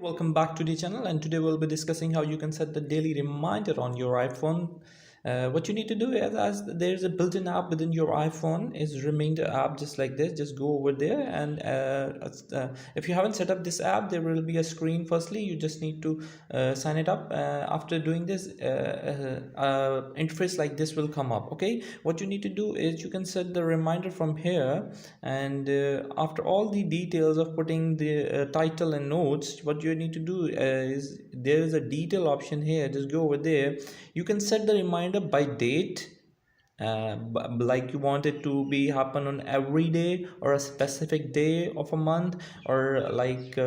Welcome back to the channel, and today we'll be discussing how you can set the daily reminder on your iPhone. What you need to do is, as there's a built-in app within your iPhone, is reminder app, just like this. Just go over there, and if you haven't set up this app, there will be a screen. Firstly, you just need to sign it up. After doing this, interface like this will come up. Okay, what you need to do is you can set the reminder from here, and after all the details of putting the title and notes, what you need to do is there is a detail option here. Just go over there. You can set the reminder by date, like you want it to be happen on every day or a specific day of a month, or like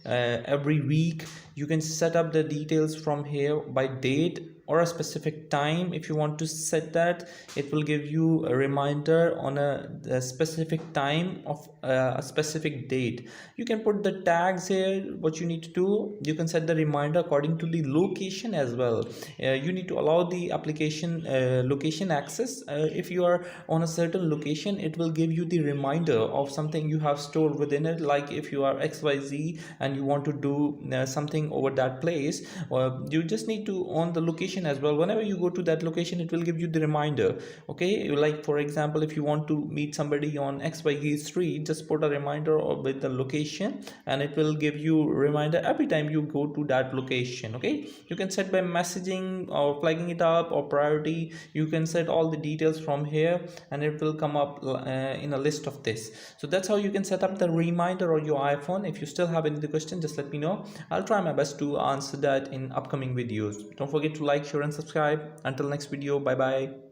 every week. You can set up the details from here by date or a specific time. If you want to set that, it will give you a reminder on a specific time of a specific date. You can put the tags here. What you need to do, you can set the reminder according to the location as well. You need to allow the application location access. If you are on a certain location, it will give you the reminder of something you have stored within it. Like if you are XYZ and you want to do something over that place, you just need to on the location as well. Whenever you go to that location, it will give you the reminder. Okay, like for example, if you want to meet somebody on XYZ street, just put a reminder with the location, and it will give you reminder every time you go to that location. Okay, you can set by messaging or flagging it up or priority. You can set all the details from here, and it will come up in a list of this. So that's how you can set up the reminder on your iPhone. If you still have any question, just let me know. I'll try my best to answer that in upcoming videos. Don't forget to like, share and subscribe. Until next video, bye bye.